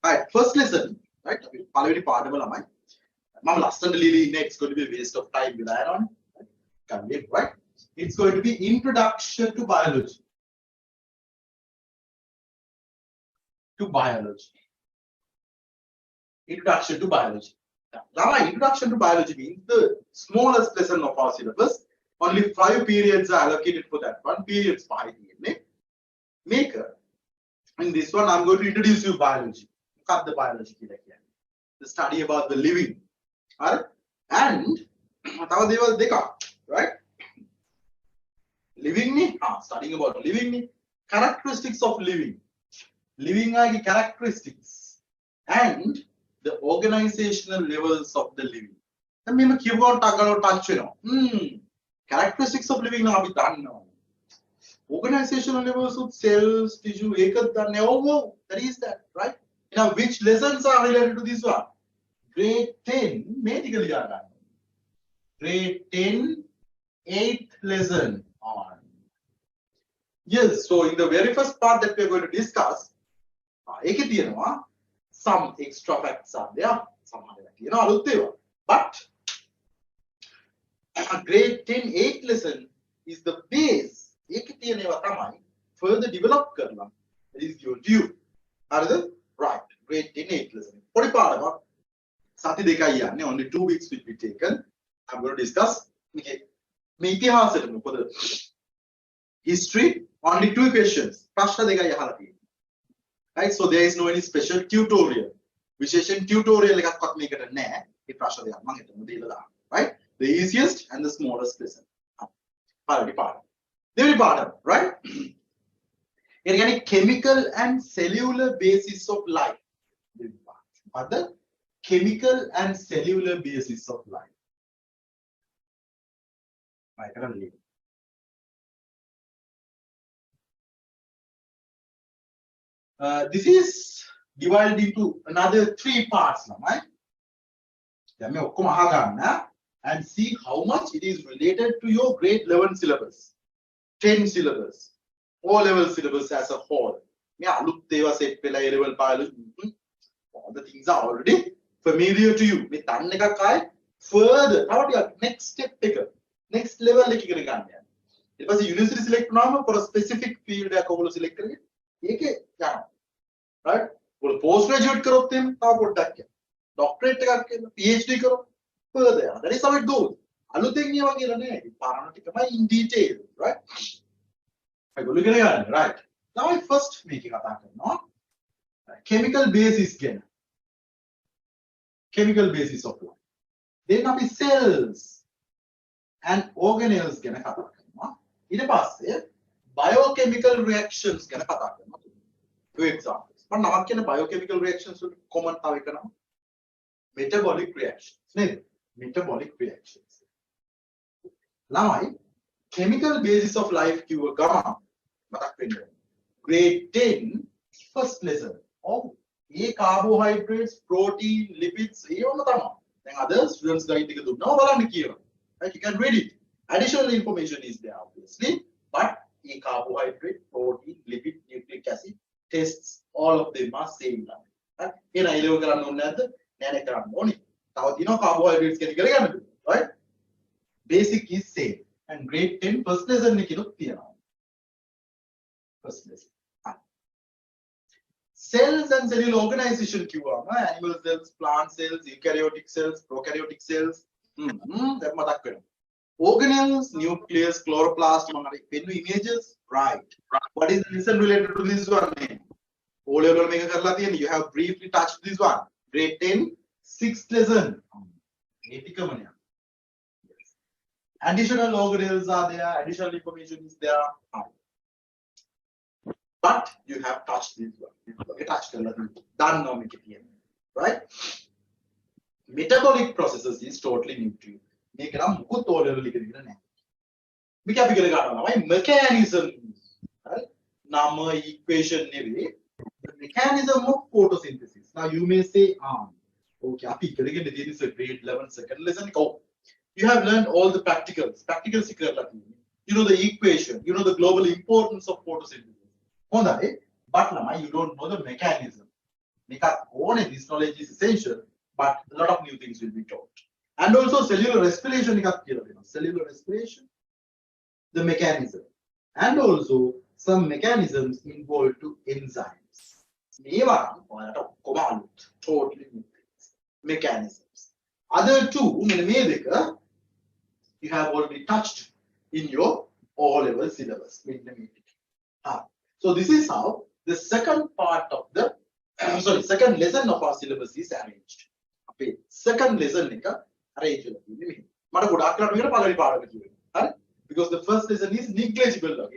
Right, first lesson, right? Already part of lamai. Mama last and really it's going to be a waste of time with iron. Right? It's going to be introduction to biology. Introduction to biology. Now, introduction to biology means the smallest lesson of our syllabus. Only 5 periods are allocated for that one. Periods by DNA. Maker. In this one, I'm going to introduce you biology. Cut the biology. The study about the living. Right? And right? Living ni, studying about living ni, characteristics of living. Living characteristics and the organizational levels of the living. Then we keep on touch characteristics of living now be done now. Organizational levels of cells, tissue, that is that, right? Now, which lessons are related to this one? Grade 10, medically done. Grade 10, 8th lesson on. Yes, so in the very first part that we are going to discuss, some extra facts are there. But grade 10, 8th lesson is the base. Further develop karna. That is your due. Right. Grade 10, 8th lesson. Only 2 weeks will be taken. I'm going to discuss. For the history, only 2 questions. Right, so there is no any special tutorial. Visheshan tutorial right? The easiest and the smallest lesson. Right? Organic chemical and cellular basis of life. Other chemical and cellular basis of life. This is divided into another 3 parts now, right? And see how much it is related to your grade 11 syllabus, 10 syllabus, O-level syllabus as a whole. All the things are already familiar to you. Further, next step, next level. It was a university select for a specific field. Right? Postgraduate doctorate, PhD, further. That is how it goes. In detail, right? Right. Now I first making a pattern, no? Chemical basis again. Chemical basis of life. Then now cells and organelles again. Biochemical reactions again. 2 examples. But now biochemical reactions will common metabolic reactions. Metabolic reactions. Now, chemical basis of life grade 10, first lesson. Oh, carbohydrates, protein, lipids, then other students guide right? You can read it. Additional information is there, obviously, but carbohydrate, protein, lipid, nucleic acid tests, all of them are same now. Carbohydrates right? Basic is same. And grade 10 first lesson first lesson. Cells and cellular organization animal cells, plant cells, eukaryotic cells, prokaryotic cells. Organelles, nucleus, chloroplast, images. Right. What is the lesson related to this one? You have briefly touched this one. Grade 10, 6th lesson. Additional organelles are there, additional information is there. But you have touched this one. Done now, right? Metabolic processes is totally new to you. Mechanisms, right? Number equation, the mechanism of photosynthesis. Now you may say, okay, this is a grade 11 second lesson. You have learned all the practicals. You know the equation. You know the global importance of photosynthesis. But you don't know the mechanism. This knowledge is essential, but a lot of new things will be taught. And also cellular respiration, cellular respiration, the mechanism, and also some mechanisms involved to enzymes. Totally new things. Mechanisms. Other two, you have already touched in your O-level syllabus. So this is how the second part of the second lesson of our syllabus is arranged. Second lesson arranged. Because the first lesson is negligible.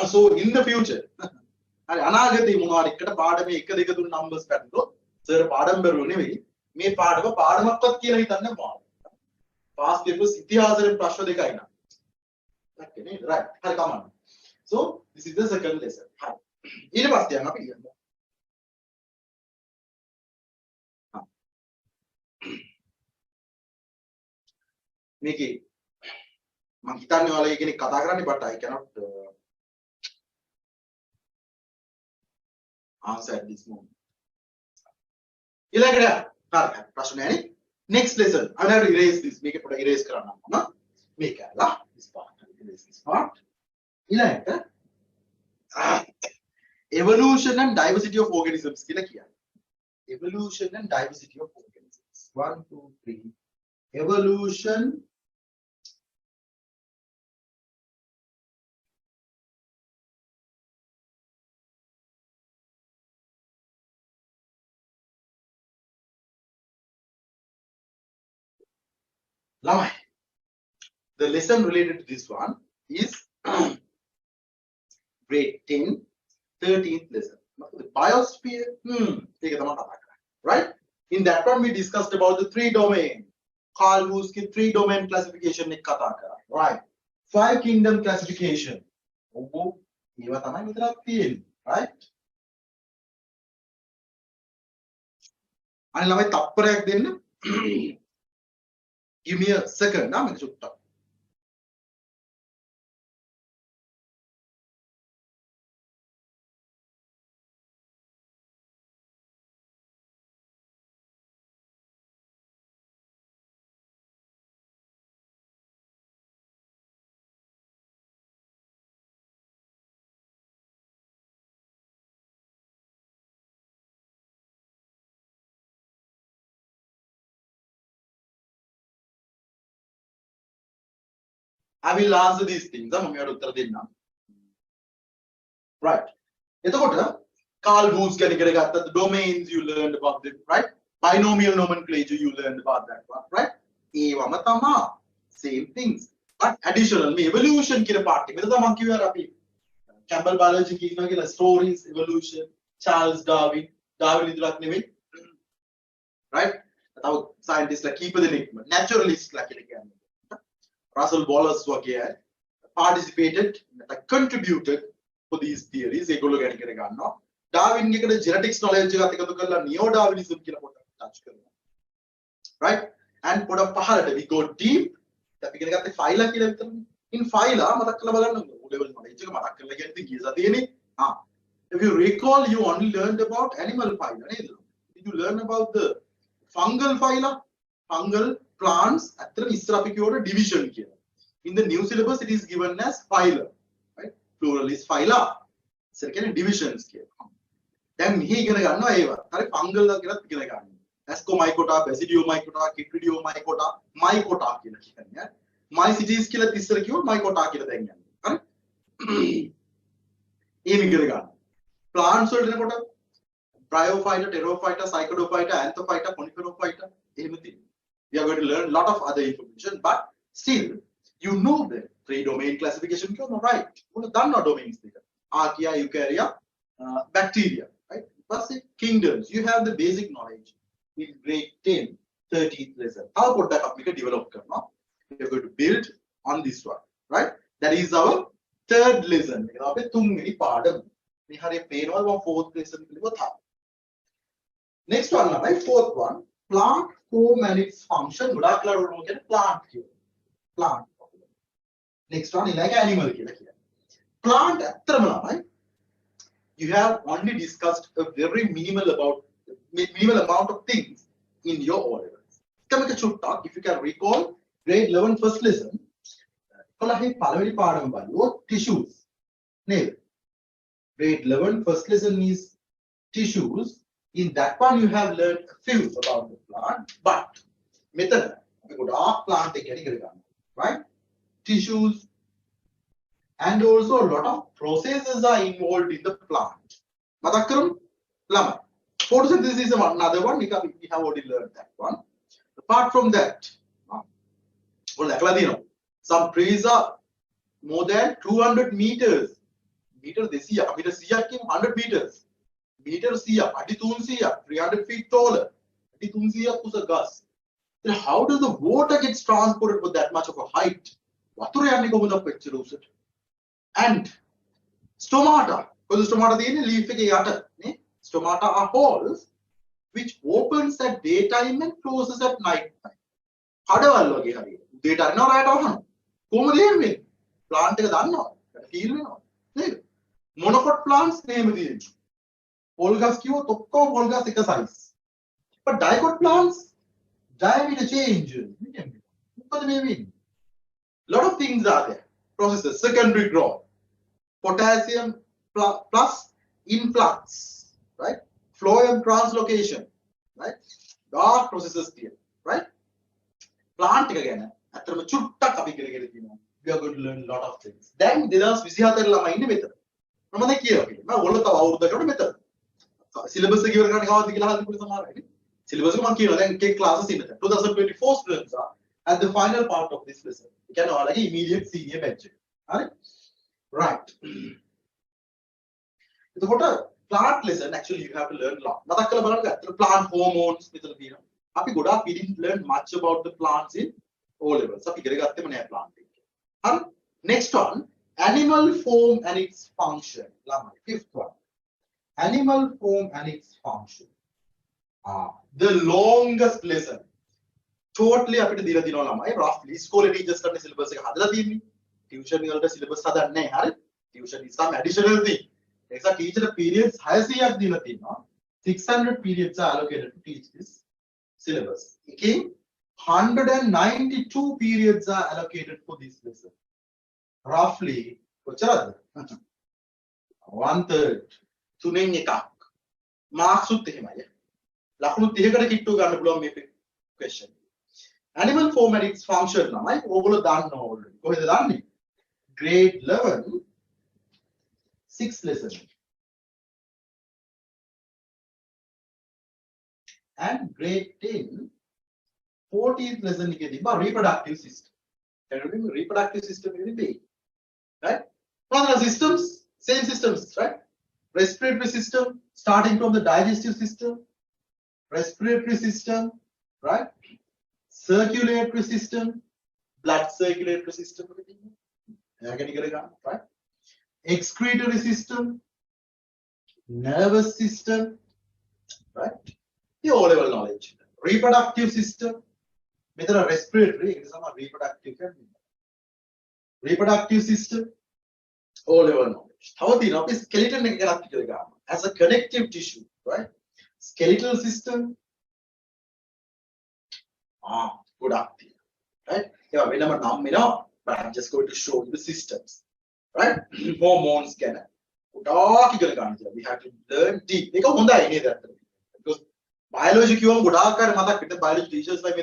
So in the future, numbers past papers ඉතිහාසයෙන් ප්‍රශ්න දෙකයි නා. Right. හරි කමන්න. So this is the second lesson. හරි. ඊට පස්සේ යන්න අපි කියමු. මේකේ මම හිතන්නේ ඔයාලා කෙනෙක් කතා කරන්නේ but I cannot answer at this moment. ඊළඟට හරි ප්‍රශ්න නැහැ නේ. Next lesson, I will have to erase this. Make it put erase karana. Make this part. Erase this part. Evolution and diversity of organisms. Evolution and diversity of organisms. 1, 2, 3. Evolution. The lesson related to this one is grade 10, 13th lesson. The biosphere. Right? In that one, we discussed about the 3 domain. Carl Wuski 3 domain classification. Right? 5 kingdom classification. Right? Give me a second. I will answer these things. Right. Carl Woos the domains you learned about them, right? Binomial nomenclature you learned about that one, right? Same things. But additional evolution part. Campbell biology stories, evolution, Charles Darwin, right? Scientists like keep the enigma, naturalists like Russell Wallace participated, contributed for these theories. Darwin genetics knowledge neo-Darwinism right? And put a pahal we go deep. In phyla, if you recall, you only learned about animal phyla. Did you learn about the fungal phyla? Fungal plants, division here. In the new syllabus, it is given as phyla, right? Plural is phyla. Second divisions here. Then he gonna fungal Ascomycota, Basidiomycota, Chytridiomycota, Mycota. My cities kill a tissercule, Mycota kill the plants are bryophyta, pterophyta, cycadophyta, anthophyta, coniferophyta. We are going to learn a lot of other information, but still, you know the 3 domain classification. Right? Done no domains there. Archaea, eukarya, bacteria. Right? Plus kingdoms. You have the basic knowledge in grade 10, 13th lesson. How about that we can develop? We are going to build on this one. Right? That is our 3rd lesson. We have a 4th lesson. Next one, 4th one. Plant form and its function. Plant here. Plant. Next one is like animal. Plant, you have only discussed a very minimal amount of things in your O levels. Kameka chutta, if you can recall, grade 11 first lesson. Tissues. Grade 11 first lesson is tissues. In that one, you have learned a few about the plant, but method, plant right? Tissues, and also a lot of processes are involved in the plant. Photosynthesis is another one. We have already learned that one. Apart from that, some trees are more than 200 meters. Meter 100 meters. Meter 300 feet taller. Then how does the water gets transported with that much of a height? And stomata, because stomata leaf stomata are holes which opens at daytime and closes at night time. Daytime no right on. Plant monocot plants name Olga's size. But dicot plants diameter change. Lot of things are there. Processes, secondary growth, potassium plus influx, right? Phloem translocation, right? Dark processes here, right? Plant again. We are going to learn a lot of things. Then there are method. Method. Syllabus syllabus classes in 2024 students are at the final part of this lesson. You can already immediate senior batch. Right. So what a plant lesson actually you have to learn a lot. Plant hormones. We didn't learn much about the plants in O levels. Next one, animal form and its function. Fifth one. Animal form and its function. The longest lesson. Totally roughly school teachers syllabus tuition syllabus tuition is some additional thing. Teacher periods 600 periods are allocated to teach this syllabus. 192 periods are allocated for this lesson. Roughly 1/3 තුනෙන් එකක් marks උත් එහෙමයි. ලකුණු 30කට කිට්ටු ගන්න පුළුවන් මේ question. Animal form and its function නමයි ඕගොල්ලෝ දන්නවා already. කොහෙද දන්නේ? Grade 11 6th lesson. And grade 10 14th lesson reproductive system. Can you remember reproductive system in the right? Other systems, same systems, right? Respiratory system, starting from the digestive system, respiratory system, right? Circulatory system, blood circulatory system, right? Excretory system, nervous system, right? The O level knowledge. Reproductive system, method of respiratory, it is some reproductive system, O level knowledge. How the skeleton as a connective tissue, right? Skeletal system, good idea, right? Yeah, but I'm just going to show you the systems, right? Hormones can we have to learn deep. Because biology biology teachers like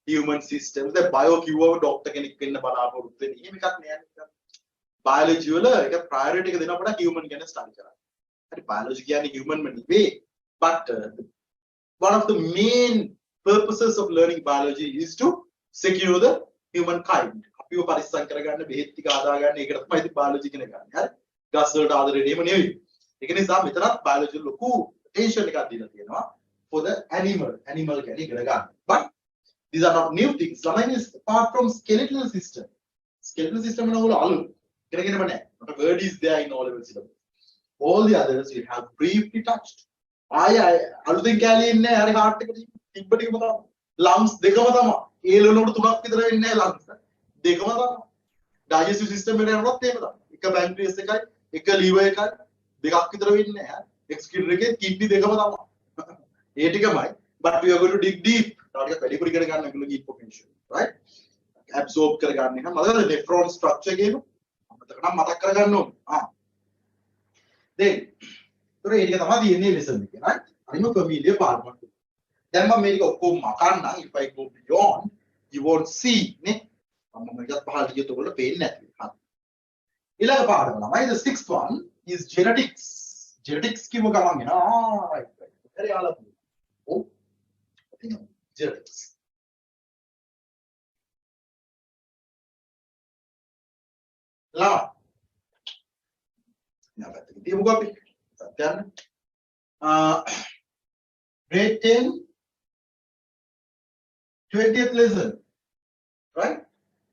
human systems, the bio doctor can biology priority human can study. Biology and human way. But one of the main purposes of learning biology is to secure the humankind. Biology for the animal but these are not new things. Is apart from skeletal system. Skeletal system not a word is there in all levels. All the others we have briefly touched. Lungs, lungs. digestive system එකට යනකොට එහෙම තමයි. එක pancreas එකයි, එක liver එකයි, දෙකක් විතර වෙන්නේ නැහැ. excretory එකේ kidney දෙකම තමයි. ඒ ටිකමයි. But we are going to dig deep. ටිකක් වැඩිපුර ඉගෙන ගන්න ඒගොල්ලෝගේ information, right? absorb කරගන්න එක. මතකද nephron structure කියනු? මතක කරගන්න ඕනේ. then ඒතර ඒක තමයි තියෙන්නේ lesson එකේ, right? අනිම familiar part එක. දැන් මම මේක ඔක්කොම මකන්නම්. if I go beyond you won't see නේ. මම මේකත් පහළට ගියොත් ඔයගොල්ලෝ පේන්නේ නැති. හරි. ඊළඟ පාඩම තමයි the sixth one is genetics. genetics කිව්ව ගමන් එනවා. right. හරි යාළුවා. ඔව්. genetics. ලා. නැවත ඉතින් මොකක්ද? සත්‍යන්න. grade 10 20th lesson. Right?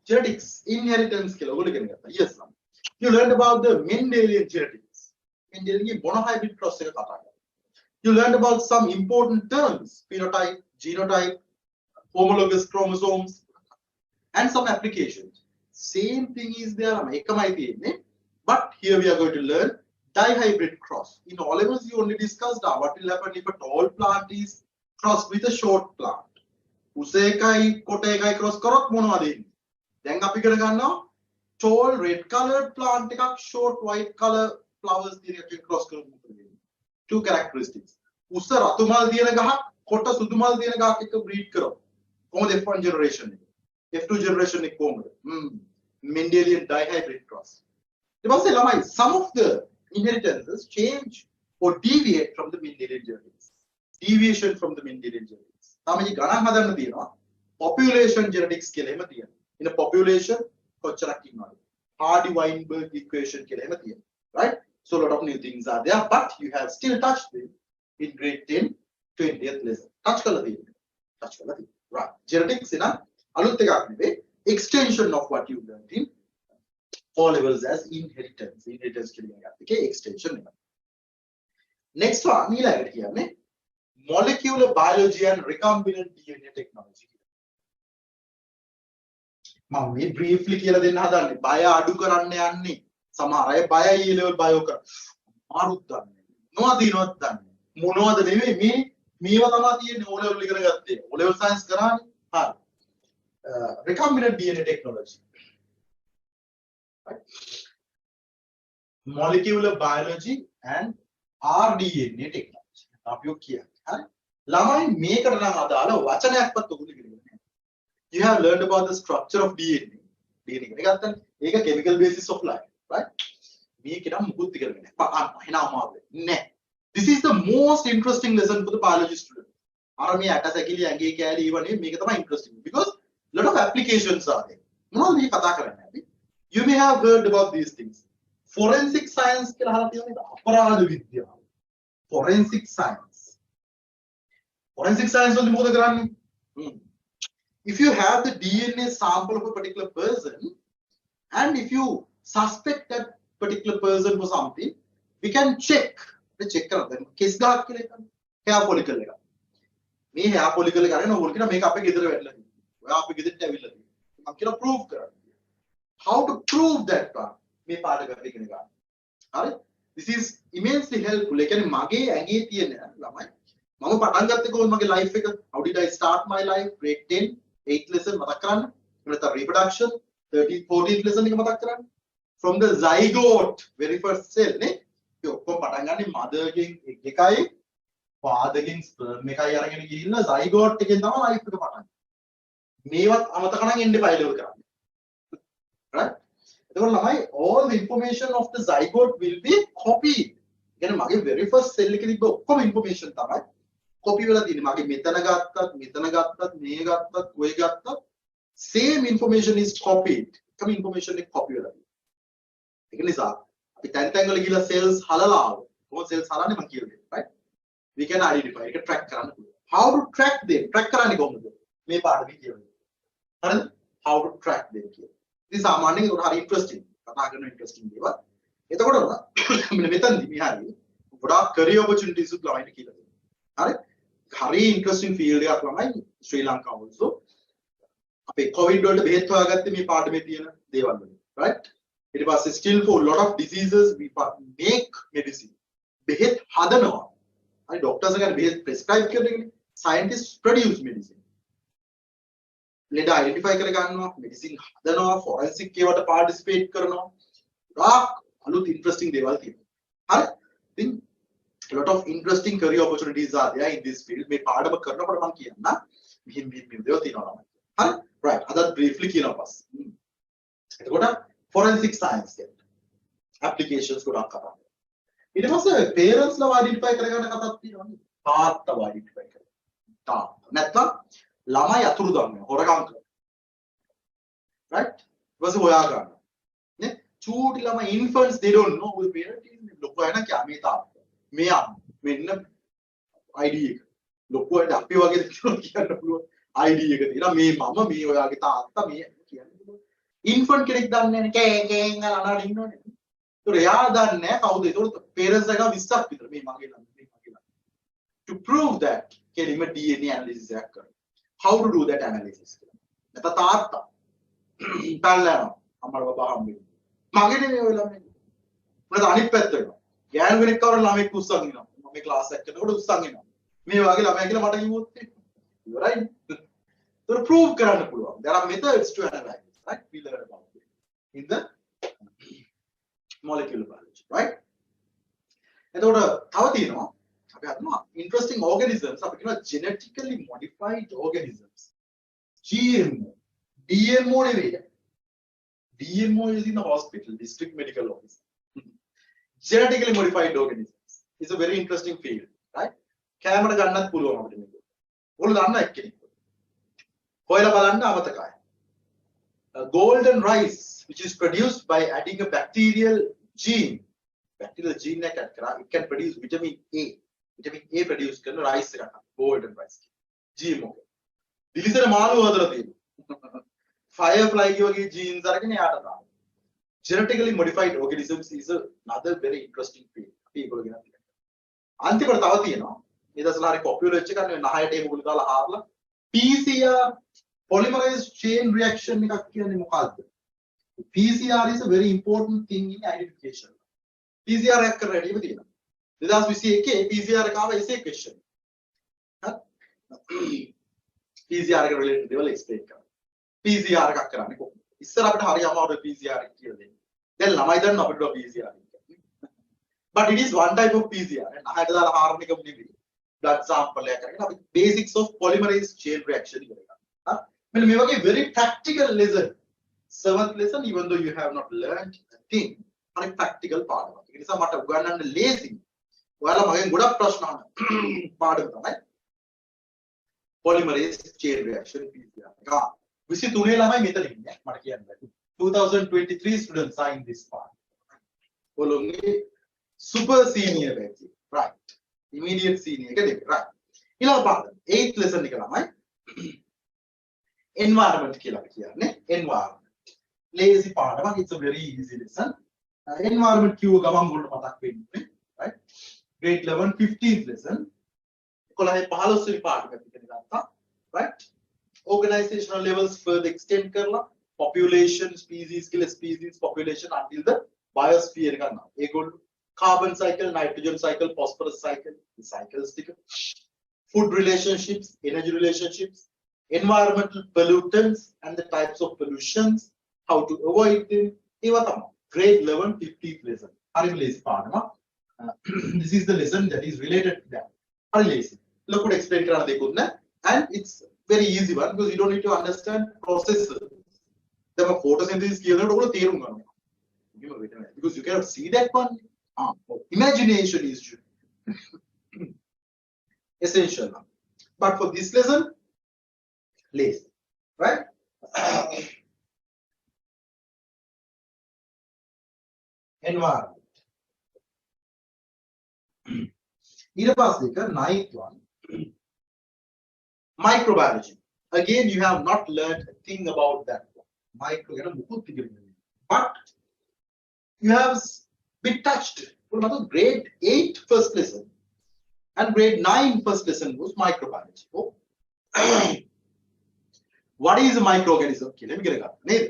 Genetics, inheritance කියලා ඔයගොල්ලෝ ඉගෙන ගත්තා. Yes ma'am. You learned about the Mendelian genetics. Mendelian monohybrid cross එක කතා කරා. You learned about some important terms, phenotype, genotype, homologous chromosomes and some applications. Same thing is there එකමයි තියෙන්නේ. But here we are going to learn dihybrid cross. In all levels you only discussed what will happen if a tall plant is crossed with a short plant. උසේකයි කොටේකයි cross කරොත් මොනවද වෙන්නේ? දැන් අපි ඉගෙන ගන්නවා tall red colored plant එකක් short white color flowers තියෙන එකකින් cross කරොත් මොකද වෙන්නේ? Two characteristics. උස රතු මල් තියෙන ගහක් කොට සුදු මල් තියෙන ගහක් එක්ක breed කරොත් කොහොමද F1 generation එක? F2 generation එක කොහොමද? Mendelian dihybrid cross. ඊට පස්සේ ළමයි some of the inheritances change or deviate from the Mendelian genetics. Deviation from the Mendelian genetics. තමයි ගණන් හදන්න තියෙනවා. Population genetics කියලා එහෙම තියෙනවා. In a population කොච්චරක් ඉන්නවද? Hardy-Weinberg equation කියලා එහෙම තියෙනවා. Right? So a lot of new things are there, but you have still touched them in grade 10 20th lesson. Touch කරලා තියෙනවා. Touch කරලා තියෙනවා. Right. Genetics එන අලුත් එකක් නෙවෙයි. Extension of what you learned in all levels as inheritance. Inheritance කියන එකේ extension එක. Next one ඊළඟට කියන්නේ molecular biology and recombinant DNA technology. මම මේ briefly කියලා දෙන්න හදන්නේ. බය අඩු කරන්න යන්නේ. සමහර අය බයයි ඒ level bio කර. මාරුත් දන්නේ. මොනවද දිනවත් දන්නේ. මොනවද නෙවෙයි මේව තමයි තියෙන්නේ O level ඉගෙන ගත්තේ. O level science කරානේ. හරි. Recombinant DNA technology. Right? Molecular biology and rDNA technology. අපි ඔක් කියන්නේ. හරි. ළමයි මේකට නම් අදාළ වචනයක්වත් ඔයගොල්ලෝ ඉගෙන ගන්න. You have learned about the structure of DNA. DNA ඉගෙන ගත්තනේ. ඒක chemical basis of life, right? මේක නම් මුකුත් ඉගෙන ගන්න. එහෙනම් අමාරුයි. නෑ. This is the most interesting lesson for the biology student. අර මේ ඇට සැකිලි ඇඟේ කෑලි ඊවනේ මේක තමයි interesting because lot of applications are there. මොනවද මේ කතා කරන්නේ අපි? You may have heard about these things. Forensic science කියලා අහලා තියෙනවද? අපරාධ විද්‍යාව. Forensic science. Forensic science වලදී මොකද කරන්නේ? If you have the DNA sample of a particular person and if you suspect that particular person for something, we can check. check කරලා දැන් කෙස් ගහක් කියලා එකක්. hair follicle එක. මේ hair follicle එක අරගෙන ඕගොල්ලෝ කියන මේක අපේ ගෙදර වැටලා තියෙනවා. ඔයා අපේ ගෙදරට ඇවිල්ලා තියෙනවා. මම කියලා prove කරන්න. How to prove that part? මේ පාඩක ඉගෙන ගන්න. හරි? This is immensely helpful. ඒ කියන්නේ මගේ ඇඟේ තියෙන ළමයි මම පටන් ගත්තේ කොහොමද මගේ life එක? How did I start my life? Grade 10 8th lesson මතක් කරන්න. නැත්නම් reproduction 13th 14th lesson එක මතක් කරන්න. From the zygote very first cell නේ. ඒ ඔක්කොම පටන් ගන්නේ mother ගෙන් එකයි father ගෙන් sperm එකයි අරගෙන ගිහිල්ලා zygote එකෙන් තමයි life එක පටන් ගන්නේ. මේවත් අමතක නම් එන්න එපා level කරන්න. Right? එතකොට ළමයි all the information of the zygote will be copied. කියන්නේ මගේ very first cell එකේ තිබ්බ ඔක්කොම information තමයි copy වෙලා තියෙන්නේ. මගේ මෙතන ගත්තත් මේ ගත්තත් ඔය ගත්තත් same information is copied. එකම information එක copy වෙලා තියෙනවා. ඒක නිසා අපි තැන් වල ගිහලා cells හලලා ආවොත් කොහොමද cells හලන්නේ මම කියලා දෙන්න. Right? We can identify. ඒක track කරන්න පුළුවන්. How to track them? track කරන්නේ කොහොමද? මේ පාඩමේ කියවන්නේ. හරිද? How to track them කියලා. ඉතින් සාමාන්‍යයෙන් ඒක හරි ඉන්ටරෙස්ටිං. කතා කරන ඉන්ටරෙස්ටිං දේවල්. එතකොට මෙන්න මෙතනදී මේ හරිය ගොඩාක් career opportunities උත් ළමයින්ට කියලා දෙනවා. හරි? හරි ඉන්ටරෙස්ටිං ෆීල්ඩ් එකක් ළමයි ශ්‍රී ලංකාව also. අපේ කොවිඩ් වලට බෙහෙත් හොයාගත්තේ මේ පාඩමේ තියෙන දේවල් වලින්. right? It was still for a lot of diseases we make medicine. Behet hadanawa. And doctors are behet prescribe කරන්නේ. Scientists produce medicine. Let identify කර ගන්නවා, medicine හදනවා, forensic ඒවට participate කරනවා. ගොඩාක් අලුත් interesting දේවල් තියෙනවා. හරි? ඉතින් a lot of interesting career opportunities are there in this field. මේ පාඩම කරනකොට මම කියන්න මෙහෙම දේවල් තියෙනවා. හරි? Right. අද briefly කියනවා පස්සේ. එතකොට forensic science එක applications ගොඩක් කරා. ඊට පස්සේ parents ලා identify කරගන්න කතාවක් තියෙනවා. තාත්තව identify කරගන්න. තාත්තා. නැත්නම් ළමයි අතුරුදන් වෙනවා. හොරකම් කරනවා. Right? ඊට පස්සේ හොයා ගන්නවා. නේ? චූටි ළමයි infants they don't know who the parent is. ලොකු අය නම් කියා මේ තාත්තා. මේ මෙන්න ID එක. ලොකු අයට අපි වගේ කියන්න පුළුවන්. ID එක තියෙනවා. මේ මම මේ ඔයාගේ තාත්තා මේ කියන්නේ. Infant කෙනෙක් දන්නේ නැහැ කෑ කෑන් ගාලා අනාඩ ඉන්නවනේ. ඒතොර එයා දන්නේ නැහැ කවුද. ඒතොර parents එක 20ක් විතර මේ මගේ ළමයි. To prove that කෙලිම DNA analysis එකක් කරනවා. How to do that analysis? නැත්නම් තාත්තා ඉතාලනවා අම්මලා බබා හම්බෙන්නේ. මගේ නෙමෙයි ඔය ළමයි. මොකද අනිත් පැත්තට ගෑනු කෙනෙක් කවර ළමෙක් උස්සන් ඉනවා. මම මේ ක්ලාස් එකක් කරනකොට උස්සන් ඉනවා. මේ වගේ ළමයි කියලා මට කිව්වොත් ඉවරයි. ඒතොර prove කරන්න පුළුවන්. There are methods to analyze. Right? We learn about it in the molecular biology, right? එතකොට තව තියෙනවා අපි හදනවා interesting organisms අපි කියනවා genetically modified organisms. GMO, DMO නෙවෙයි. DMO is in the hospital, district medical office. Genetically modified organisms is a very interesting field, right? Camera ගන්නත් පුළුවන් අපිට මේක. ඔයාලා දන්න එක්කෙනෙක්. හොයලා බලන්න අමතකයි. Golden rice, which is produced by adding a bacterial gene. Bacterial gene it can produce vitamin A. Vitamin A produced කරන rice එකක්. Golden rice. GMO. දිලිසෙන මාළුව හදලා තියෙනවා. Firefly වගේ genes අරගෙන යාට දානවා. Genetically modified organisms is another very interesting field. අපි ඒගොල්ලෝ ගැන කියනවා. අන්තිමට තව තියෙනවා. මේ දවස්වල හරි popular වෙච්ච එකක් නේ නහයට ඒක මුල දාලා හාරලා PCR polymerase chain reaction එකක් කියන්නේ මොකක්ද? PCR is a very important thing in identification. PCR එකක් කරලා රෙඩිව තියෙනවා. 2021 PCR එක ආව essay question. PCR එකට related දේවල් explain කරනවා. PCR එකක් කරන්නේ කොහොමද? ඉස්සර අපිට හරි අමාරුයි PCR එක කියලා දෙන්න. දැන් ළමයි දන්නවා අපිට PCR එක. But it is one type of PCR. නහයට දාලා හාරන එක නෙවෙයි. blood sample එකක් අරගෙන අපි basics of polymerase chain reaction ඉගෙන ගන්නවා. මෙන්න මේ වගේ very practical lesson. Seventh lesson, even though you have not learned a thing, හරි practical පාඩමක්. ඒ නිසා මට උගන්වන්න ලේසි. ඔයාලා මගෙන් ගොඩක් ප්‍රශ්න අහන පාඩම තමයි polymerase chain reaction PCR එක. 23 ළමයි මෙතන ඉන්නේ මට කියන්න බැහැ. 2023 students are in this part. ඔලොන්ගේ super senior batch. Right. Immediate senior එක දෙක. Right. ඊළඟ පාඩම 8th lesson එක ළමයි environment කියලා අපි කියන්නේ. Environment. Lazy පාඩමක්. It's a very easy lesson. Environment කිව්ව ගමන් වලට මතක් වෙන්නේ. Right. Grade 11 15th lesson. 11 15 වෙනි පාඩමක් විතර ගත්තා. Right. Organizational levels further extend කරලා population species කියලා species population until the biosphere එක ගන්නවා. ඒගොල්ලෝ carbon cycle, nitrogen cycle, phosphorus cycle, the cycles ටික. Food relationships, energy relationships, environmental pollutants and the types of pollutions, how to avoid them. ඒවා තමයි. Grade 11 15th lesson. හරි lazy පාඩම. This is the lesson that is related to that. හරි lazy. ලොකුට explain කරන්න දෙකුත් නැහැ. And it's very easy one because you don't need to understand processes. The photosynthesis කියනකොට ඔයගොල්ලෝ තේරුම් ගන්නවා. Because you cannot see that one. Imagination is essential. But for this lesson, lazy, right? Environment. ඊට පස්සේ එක 9th one. Microbiology. Again, you have not learned a thing about that one. Micro ගැන මුකුත් ඉගෙන ගන්න. But you have been touched. Grade 8 first lesson and grade 9 first lesson was microbiology. Oh. What is a microorganism? කියලා ඉගෙන ගන්න නේද?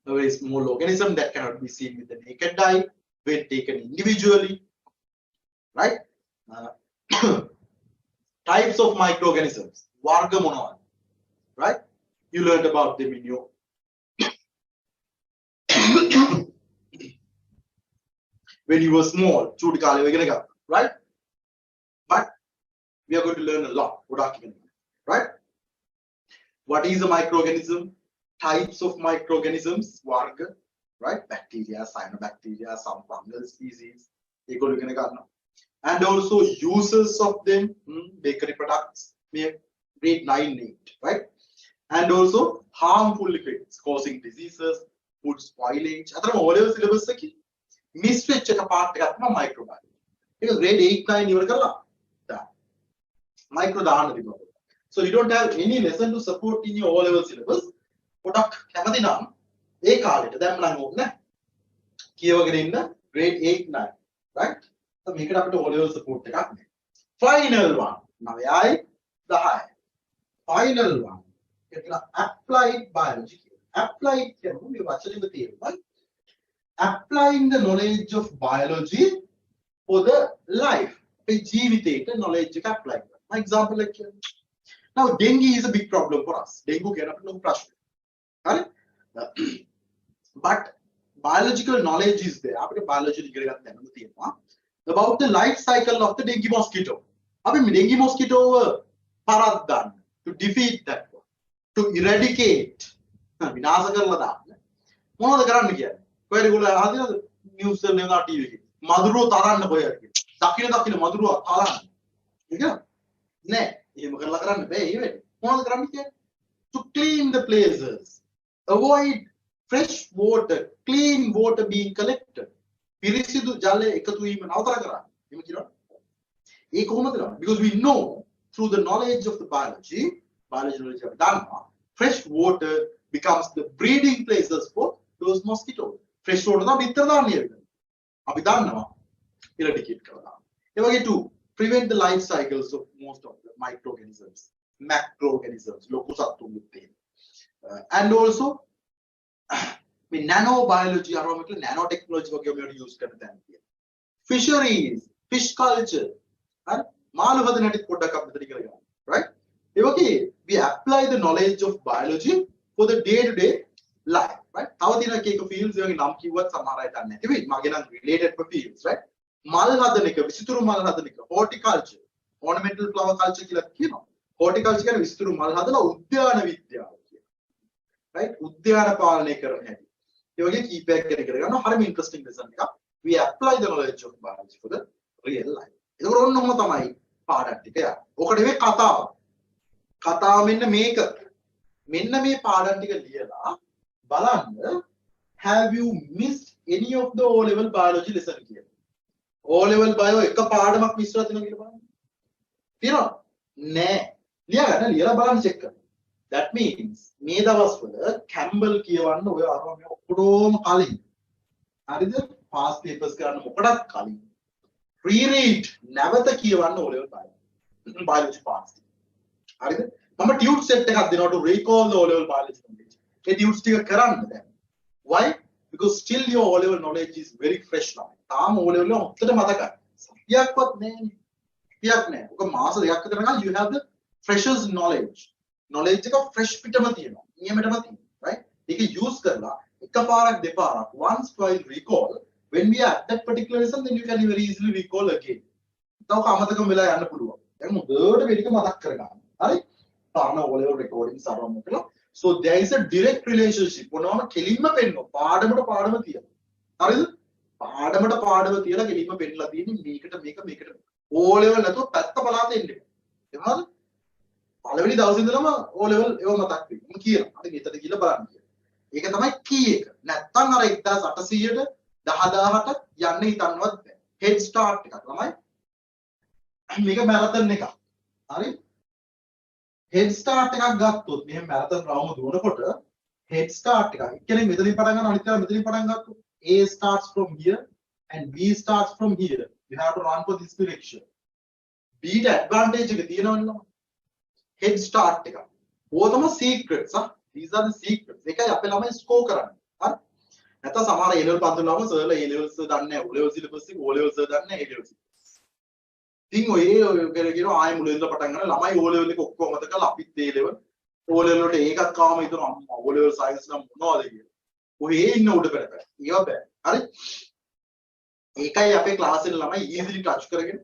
a very small organism that cannot be seen with the naked eye when taken individually, right? Types of microorganisms, varga monad, right? You learned about them in your when you were small, right? But we are going to learn a lot, right? What is a microorganism? Types of microorganisms, varga, right? Bacteria, cyanobacteria, some fungal species. And also uses of them, bakery products, grade 9, 8, right? And also harmful effects causing diseases, food spoilage. That's all your syllabus. Miss which part microbiology. Because grade 8, 9, you will micro. So you don't have any lesson to support in your O-level syllabus. Product Kamadinam, they call it. Then grade 8, 9, right? So make it up to O-level support. Final one. Now the high. Final one. Applied biology. Applied applying the knowledge of biology for the life. Knowledge applied. My example like here. Now dengue is a big problem for us. Dengue cannot no pressure. But biological knowledge is there. Biology about the life cycle of the dengue mosquito. Dengue mosquito to defeat that one, to eradicate. One of the current here. Where you will news TV. Maduro Taran Takina Maduro Taran. To clean the places, avoid fresh water, clean water being collected. Because we know through the knowledge of the biology knowledge of Dharma, fresh water becomes the breeding places for those mosquitoes. Fresh water eradicate. To prevent the life cycles of most of the microorganisms, macroorganisms, and also nanobiology, nanotechnology use fisheries, fish culture, right? We apply the knowledge of biology for the day-to-day life, right? Fields related fields, right? Horticulture, ornamental flower culture, horticulture can visituru mal hadala udyana vidya, right? Udyana palane karana hadi. Keep back interesting lesson. We apply the knowledge of biology for the real life. Have you missed any of the O-level biology lesson here? O-level bio ekka paadamak miss වෙලා තියෙනවා කියලා බලන්න. තියෙනවද? නෑ. ලියා බලන්න check කරන්න. That means මේ දවස්වල Campbell කියවන්න ඔය අරම මේ ඔක්කොම කලින්. හරිද? past papers කරන්න මොකටද කලින්. Reread නැවත කියවන්න O-level biology past. හරිද? මම tube set එකක් දෙනවා to recall the O-level biology knowledge. A tubes ටික කරන්න දැන්. Why? Because still your O-level knowledge is very fresh now. O-level you have the freshers knowledge. Knowledge is fresh right? You can use once while recall. When we are at that particular lesson, then you can very easily recall again. So there is a direct relationship. O-level නැතුව පැත්ත බලාත එන්න. එහෙමද? පළවෙනි දවසේ ඉඳලම O-level ඒව මතක් වෙයි. මම කියනවා. අපි මෙතන ගිහලා බලන්න කියලා. ඒක තමයි key එක. නැත්තම් අර 1800ට 10000ට යන්න හිතන්නවත් බෑ. head start එකක් ළමයි. මේක මැරතන් එකක්. හරි? head start එකක් ගත්තොත් මෙහෙම මැරතන් රවුම දුවනකොට head start එකක්. ඒ කියන්නේ මෙතනින් පටන් ගන්න අනිත් ඒවා මෙතනින් පටන් ගත්තොත් A starts from here and B starts from here. You have to run for this direction. B advantage එක තියෙනවනේ. Head start එක. ඕක තමයි secrets. These are the secrets. ඒකයි අපේ ළමයි score කරන්නේ. හරි නැත්නම් සමහර A level පන්තිවලම සර්ලා A levels දන්නේ නැහැ O level syllabus එක O levels දන්නේ නැහැ A levels ඉතින් ඔය කියන ආයෙ මුලින්ම පටන් ගන්න ළමයි O level එක ඔක්කොම මතක කරලා අපිත් A level O level වලට ඒකත් කාම හිතනවා අම්මා O level science නම් මොනවද කියලා. ඔය ඉන්න උඩ පෙරපැ. ඒව බෑ. හරි. ඒකයි අපේ ක්ලාස් එකේ ළමයි easily touch කරගෙන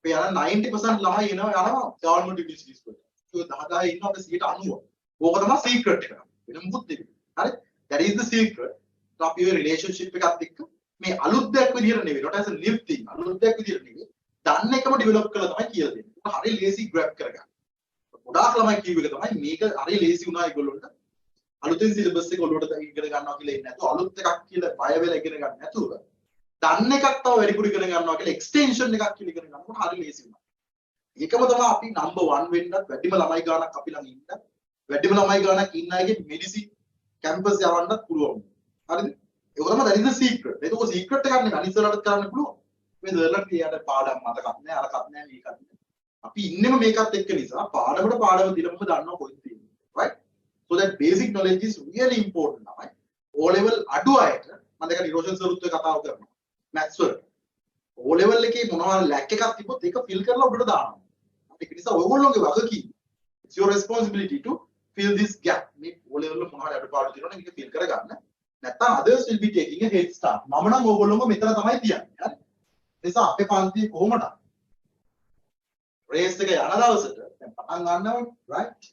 අපි යන 90% ළමයි යනවා government universities වලට. ඒක 10 ඉන්නවා අපි 90%. ඕක තමයි secret එක. වෙන මොකුත් නෙවෙයි. හරි. that is the secret. તો අපි ඔය relationship එකත් එක්ක මේ අලුත් දෙයක් විදිහට නෙවෙයි. not as a new thing. අලුත් දෙයක් විදිහට නෙවෙයි. දන්න එකම develop කරලා තමයි කියලා දෙන්නේ. ඒක හරි lazy grab කරගන්න. ගොඩාක් ළමයි කියව එක තමයි මේක හරි lazy වුණා ඒගොල්ලොන්ට. අලුතෙන් syllabus එක ඔළුවට ඉගෙන ගන්නවා කියලා ඉන්නේ නැතුව අලුත් එකක් කියලා බය වෙලා ඉගෙන ගන්න නැතුව දන්න එකක් තව වැඩිපුර ඉගෙන ගන්නවා කියලා extension එකක් කියලා ඉගෙන ගන්නකොට හරි lazy වුණා. ඒකම තමයි අපි number 1 වෙන්නත් වැඩිම ළමයි ගානක් අපි ළඟ ඉන්න. වැඩිම ළමයි ගානක් ඉන්න අයගේ මෙඩිසින් කැම්පස් යවන්නත් පුළුවන්. හරිද? ඒක තමයි that is the secret. ඒක secret එකක් නෙවෙයි අනිස්සලට කරන්න පුළුවන්. මේ දර්ලට තියාට පාඩම් මතකත් නැහැ අරකට නැහැ මේකත් නැහැ. අපි ඉන්නෙම මේකත් එක්ක නිසා පාඩමට පාඩම දිනම දන්නවා කොහෙද තියෙන්නේ. right? so that basic knowledge is really important තමයි. O level අඩු අයට මම දැන් නිරෝෂන් සරුත් එක කතාව කරනවා. maths වල. O level එකේ මොනවා ලැක් එකක් තිබ්බොත් ඒක fill කරලා උඩට දානවා. ඒක නිසා ඔයගොල්ලෝගේ වගකීම. it's your responsibility to fill this gap. මේ O level වල මොනවද අඩුපාඩු තියෙනවද මේක fill කරගන්න. නැත්නම් others will be taking a head start. මම නම් ඔයගොල්ලෝම මෙතන තමයි තියන්නේ. හරි? නිසා අපේ පන්තියේ කොහොමද race එක යන දවසට දැන් පටන් ගන්නවා right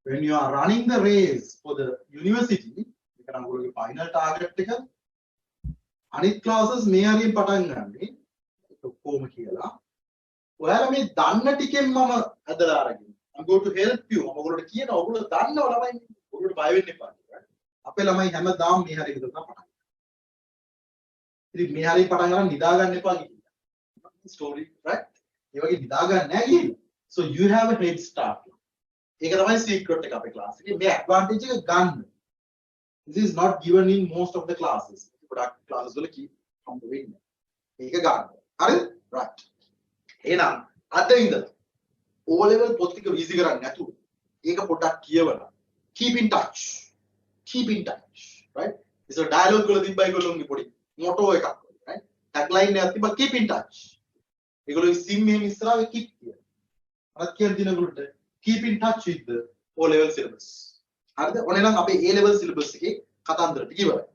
when you are running the race for the university ඒක නම් ඔයගොල්ලෝගේ final target එක අනිත් classes මේ හරියෙන් පටන් ගන්නනේ ඔක්කොම කියලා ඔයාලා මේ දන්න ටිකෙන් මම අදලා අරගෙන I'm going to help you මම ඔයගොල්ලෝට කියනවා ඔයගොල්ලෝ දන්නව ළමයි ඔයගොල්ලෝට බය වෙන්න එපා අපේ ළමයි හැමදාම මේ හරියට තමයි පටන් ඉතින් මේ හරිය පටන් ගන්න නිදා ගන්න එපා කියලා story right ඒ වගේ නිදා ගන්න නැහැ කියලා so you have a head start ඒක තමයි secret එක අපේ class එකේ මේ advantage එක ගන්න this is not given in most of the classes ගොඩක් classes වල කී හම්බ වෙන්නේ ඒක ගන්න හරිද right එහෙනම් අද ඉඳලා O level පොත් ටික easy කරන්නේ නැතුව ඒක පොඩ්ඩක් කියවලා keep in touch right ඉතින් dialogue වල තිබ්බයි ඒගොල්ලෝගේ පොඩි motto එකක් right tagline එකක් තිබ්බා keep in touch ඒගොල්ලෝ sim එකෙන් ඉස්සරහට keep කියන අරත් කියන දිනවලට keep in touch with the O level syllabus හරිද ඔනේ නම් අපේ A level syllabus එකේ කතන්දර ටික ඉවරයි